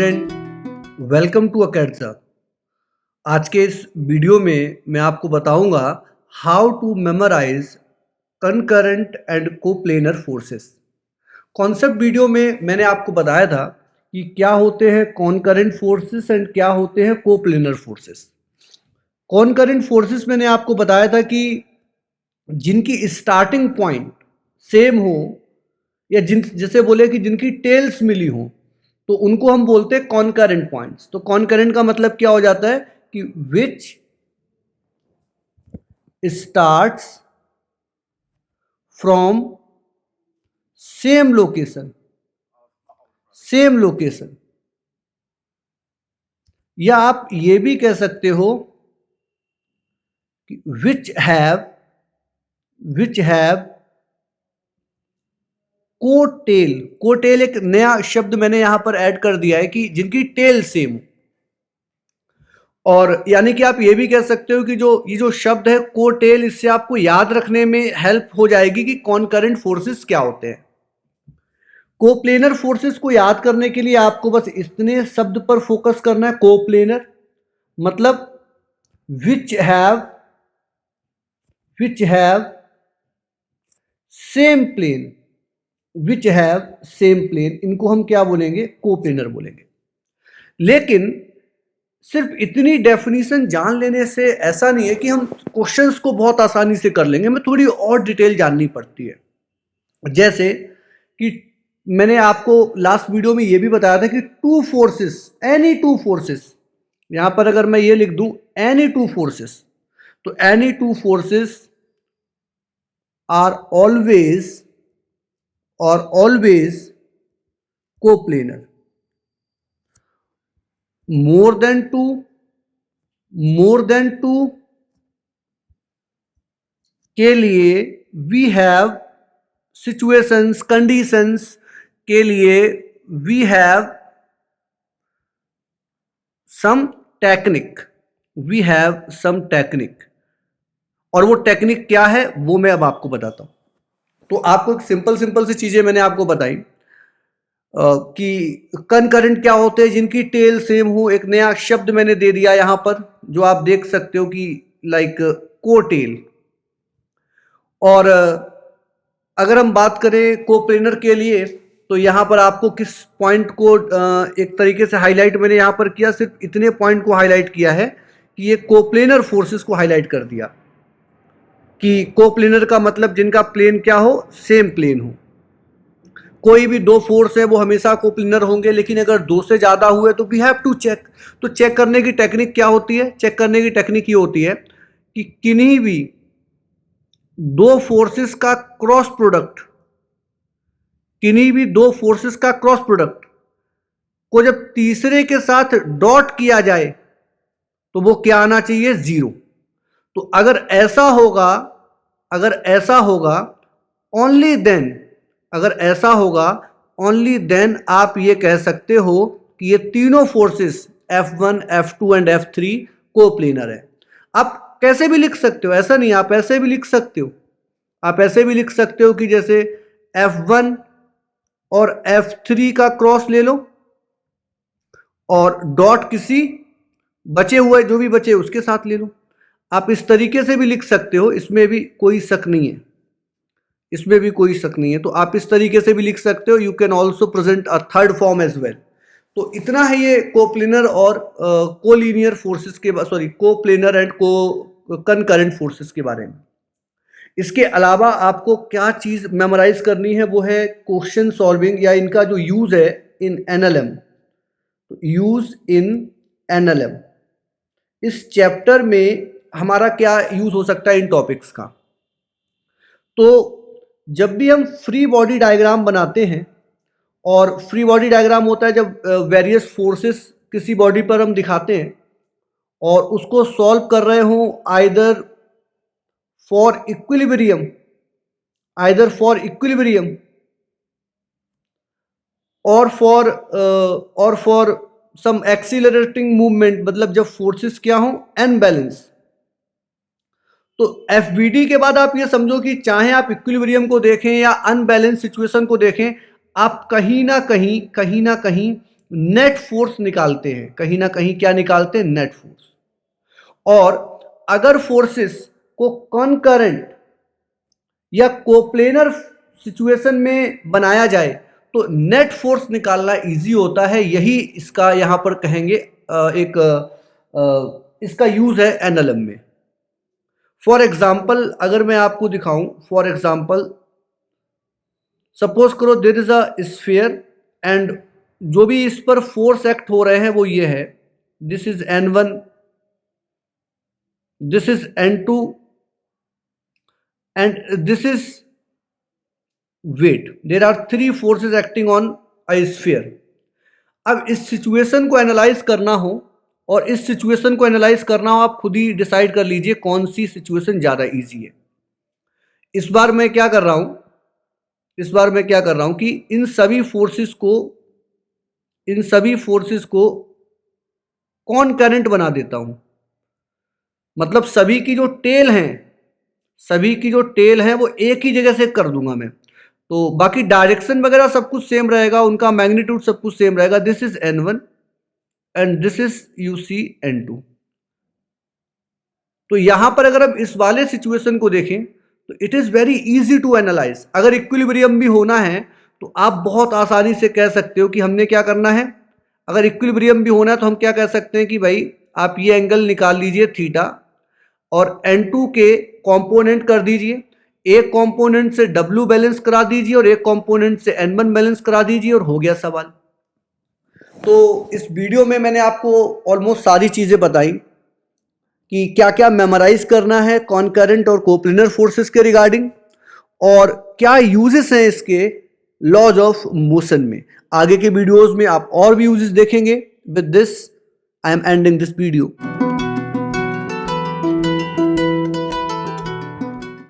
Student, welcome to अकेडसा। आज के इस वीडियो में मैं आपको बताऊंगा how to memorise concurrent and coplanar forces. Concept video में मैंने आपको बताया था कि क्या होते हैं कॉनकरेंट फोर्सेस एंड क्या होते हैं कोप्लेनर फोर्सेस। कॉनकरेंट फोर्सेस मैंने आपको बताया था कि जिनकी स्टार्टिंग पॉइंट सेम हो या जैसे बोले कि जिनकी टेल्स मिली हो तो उनको हम बोलते हैं कॉनकरेंट पॉइंट्स। तो कॉनकरेंट का मतलब क्या हो जाता है कि विच स्टार्ट्स फ्रॉम सेम लोकेशन, या आप ये भी कह सकते हो कि विच हैव कोटेल। कोटेल एक नया शब्द मैंने यहां पर ऐड कर दिया है कि जिनकी टेल सेम हो। और यानी कि आप ये भी कह सकते हो कि ये जो शब्द है कोटेल, इससे आपको याद रखने में हेल्प हो जाएगी कि कॉनकरेंट फोर्सेस क्या होते हैं। कोप्लेनर फोर्सेस को याद करने के लिए आपको बस इतने शब्द पर फोकस करना है। कोप्लेनर मतलब विच हैव सेम प्लेन, इनको हम क्या बोलेंगे? कोप्लेनर बोलेंगे। लेकिन सिर्फ इतनी डेफिनेशन जान लेने से ऐसा नहीं है कि हम क्वेश्चंस को बहुत आसानी से कर लेंगे, हमें थोड़ी और डिटेल जाननी पड़ती है। जैसे कि मैंने आपको लास्ट वीडियो में यह भी बताया था कि two forces, any two forces, यहां पर अगर मैं ये लिख दूं एनी टू फोर्सेस, तो any two forces are always coplanar. More than two के लिए वी हैव सिचुएशंस, कंडीशंस के लिए वी हैव सम टेक्निक, और वो टेक्निक क्या है वो मैं अब आपको बताता हूं। तो आपको एक सिंपल सी चीजें मैंने आपको बताई कि कनकरेंट क्या होते हैं, जिनकी टेल सेम हो। एक नया शब्द मैंने दे दिया यहां पर जो आप देख सकते हो कि लाइक कोटेल। और अगर हम बात करें कोप्लेनर के लिए तो यहां पर आपको किस पॉइंट को एक तरीके से हाईलाइट मैंने यहां पर किया, सिर्फ इतने पॉइंट को हाईलाइट किया है कि ये कोप्लेनर फोर्सेस को हाईलाइट कर दिया कि कोप्लेनर का मतलब जिनका प्लेन क्या हो, सेम प्लेन हो। कोई भी दो फोर्स है वो हमेशा कोप्लेनर होंगे, लेकिन अगर दो से ज्यादा हुए तो वी हैव टू चेक। तो चेक करने की टेक्निक क्या होती है? चेक करने की टेक्निक ये होती है कि किन्हीं भी दो फोर्सेस का क्रॉस प्रोडक्ट, को जब तीसरे के साथ डॉट किया जाए तो वो क्या आना चाहिए? जीरो। तो अगर ऐसा होगा ओनली देन आप ये कह सकते हो कि ये तीनों forces F1, F2 and F3 coplanar है। आप कैसे भी लिख सकते हो, ऐसा नहीं, आप ऐसे भी लिख सकते हो कि जैसे F1 और F3 का क्रॉस ले लो और डॉट किसी बचे हुए, जो भी बचे उसके साथ ले लो। आप इस तरीके से भी लिख सकते हो, इसमें भी कोई शक नहीं है। तो आप इस तरीके से भी लिख सकते हो। You can also present a third form as well. तो इतना है ये कोप्लेनर और कोलिनियर फोर्सेस के, कोप्लेनर एंड कनकरेंट फोर्सेस के बारे में। इसके अलावा आपको क्या चीज मेमोराइज करनी है वो है क्वेश्चन सॉल्विंग, या इनका जो यूज है इन एनएलएम। इस चैप्टर में हमारा क्या यूज हो सकता है इन टॉपिक्स का? तो जब भी हम फ्री बॉडी डायग्राम बनाते हैं, और फ्री बॉडी डायग्राम होता है जब वेरियस फोर्सेस किसी बॉडी पर हम दिखाते हैं और उसको सॉल्व कर रहे हों आइदर फॉर इक्विलिब्रियम और फॉर सम एक्सीलरेटिंग मूवमेंट, मतलब जब फोर्सेस क्या हो, अनबैलेंस। तो एफबीडी के बाद आप ये समझो कि चाहे आप इक्विलिब्रियम को देखें या अनबैलेंस सिचुएशन को देखें, आप कहीं ना कहीं नेट फोर्स निकालते हैं, कहीं ना कहीं क्या निकालते हैं, नेट फोर्स। और अगर फोर्सेस को कॉनकरेंट या कोप्लेनर सिचुएशन में बनाया जाए तो नेट फोर्स निकालना इजी होता है। यही इसका यहां पर कहेंगे इसका यूज है एनएलएम में। फॉर एग्जाम्पल अगर मैं आपको दिखाऊं, फॉर एग्जाम्पल सपोज करो there is a sphere and जो भी इस पर फोर्स एक्ट हो रहे हैं वो ये है, this is N1, this is N2 and this is weight. There are 3 forces acting on a sphere. अब इस सिचुएशन को एनालाइज करना हो और इस सिचुएशन को एनालाइज करना हो, आप खुद ही डिसाइड कर लीजिए कौन सी सिचुएशन ज्यादा इजी है। इस बार मैं क्या कर रहा हूं कि इन सभी फोर्सेस को कॉनकरेंट बना देता हूं। मतलब सभी की जो टेल है वो एक ही जगह से कर दूंगा मैं। तो बाकी डायरेक्शन वगैरह सब कुछ सेम रहेगा, उनका मैग्नीट्यूड सब कुछ सेम रहेगा। This is N1 and this is N2। तो यहां पर अगर आप इस वाले सिचुएशन को देखें तो it is very easy to analyse. अगर इक्विलिब्रियम भी होना है तो आप बहुत आसानी से कह सकते हो कि हमने क्या करना है। अगर इक्विलिब्रियम भी होना है तो हम क्या कह सकते हैं कि भाई आप ये एंगल निकाल लीजिए थीटा और N2 के कंपोनेंट कर दीजिए, एक कंपोनेंट से W बैलेंस करा दीजिए और एक कंपोनेंट से N1 बैलेंस करा दीजिए और हो गया सवाल। तो इस वीडियो में मैंने आपको ऑलमोस्ट सारी चीजें बताई कि क्या क्या मेमोराइज करना है कॉनकरेंट और कोप्लेनर फोर्सेस के रिगार्डिंग और क्या यूजेस हैं इसके लॉज ऑफ मोशन में। आगे के वीडियोस में आप और भी यूजेस देखेंगे। With this I am ending this video.